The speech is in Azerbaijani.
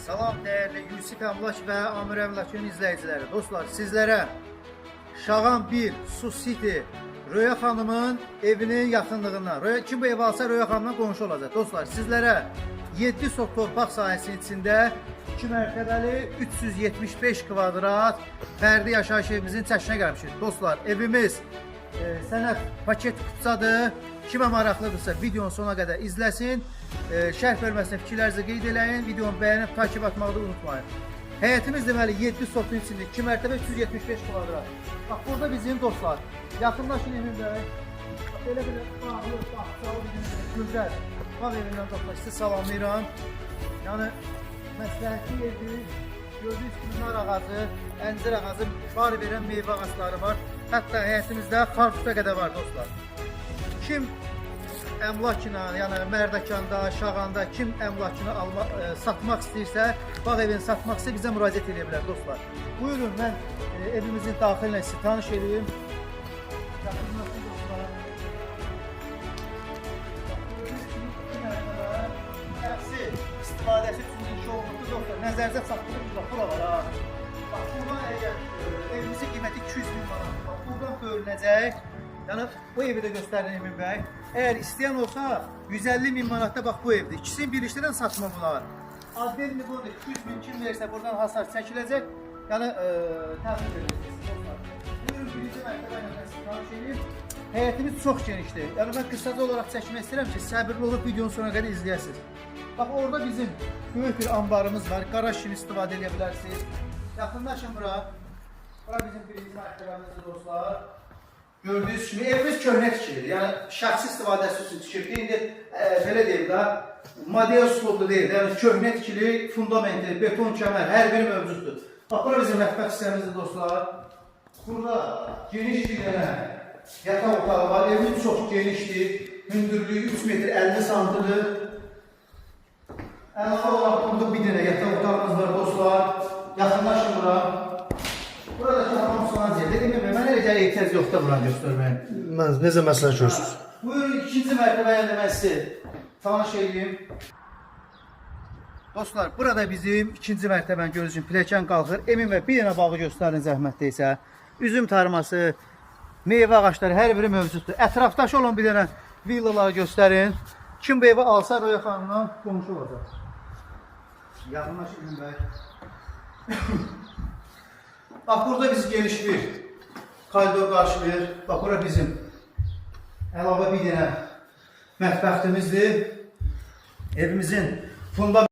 Salam değerli Yusif Əmlak və Amir Əmlakın izləyiciləri. Dostlar, sizlərə Şağan 1 Su City Röya xanımın evinin yaxınlığından, kim bu ev alsa Röya xanımdan qonşu olacaq. Dostlar, sizlərə 7 sot torpaq sahəsinin içində 2 mərtəbəli 375 kvadrat fərdi yaşayış evimizin çəkinə gəlmişik. Dostlar, evimiz sənəd paket kutusadır. Kimə maraqlıdırsa videonun sonuna qədər izləsin. Şərh bölməsində fikirlərinizi qeyd eləyin. Videonu bəyənib takip atmağı da unutmayın. Həyətimiz deməli 7 sotun içində 2 mərtəbə 375 kvadrat. Bax burada bizim dostlar. Yaxınlaşın Emin bəy. Belə bağlı, gözəl. Bax evindən dostlar, sizi salamlayıram. Yəni məsləhətli evdir. Gördüyünüz kimi nar ağacı, əncir ağacı, bar verən meyvə ağacları var. Hətta həyətimizdə kartuta qədər var dostlar. Kim əmlakına, yəni Mərdəkanda, Şağanda kim əmlakını satmaq istəyirsə, bağ evini satmaq istəyirsə bizə müraciət edə bilər dostlar. Buyurun, mən evimizin daxilinə sizi tanış edeyim. Yaxınlaşın dostlar. Həbsi istifadəsi üçün iş olunubdur dostlar. Nəzərinizə çatdırın, bura var ha. Bax, buradan əgər evimizin qiyməti 200.000 manat, buradan bölünəcək. Yəni bu evi də göstərin Emin bəy. Əgər istəyən olsa 150.000 manatda bax bu evdir. İkisini birləşdirən satma bunlar. Adbenli burada 200.000 kim verirsə buradan hasar çəkiləcək. Yəni təxmin edəcəksiniz. Buyurun, birinci mərtəbə ilə sizi tanış edeyim. Həyətimiz çox genişdir. Yəni mən qısaca olaraq çəkmək istəyirəm ki, səbirli olub videonun sonuna qədər izləyəsiniz. Bax orada bizim böyük bir ambarımız var. Qaraj kimi istifadə edə bilərsiniz. Yaxınlaşın bura. Bura bizim birinci mərtəbəmizdir dostlar. Gördüyünüz kimi evimiz köhnə tikilir. Yəni şəxsi istifadəsi üçün tikildi. İndi belə deyim də, model sloplu deyil. Yəni köhnə tikili, fundamenti, beton kəmər, hər biri mövcuddur. Bax, bura bizim mətbəx hissəmizdir dostlar. Burada geniş bir dənə yataq otağı var. Evimiz çox genişdir. Hündürlüyü 3 metr 50 santıdır. Əlavə olaraq burada bir dənə yataq otağımız var dostlar. Yaxınlaşın bura. Buradakı hamam sana dedim mi? Mən elə ehtiyac yoxdur buranı göstərməyə. Necə məsləhət görürsünüz? Buyurun, ikinci mərtəbəyə də mən sizi tanış edeyim. Dostlar, burada bizim ikinci mərtəbəni görürsünüz üçün pilləkən qalxır. Emin və bir dənə bağı göstərin zəhmətdəysə. Üzüm tarması, meyvə ağaçları hər biri mövcuddur. Ətrafdaşı olan bir dənə villaları göstərin. Kim bu evi alsa Röya xanımdan qonşu olacaq. Yaxınlaşın Emin bəy. Bax, burada biz geniş bir koridor qarşılayır. Bax, bura bizim əlavə bir dənə mətbəximizdir. Evimizin fundamenti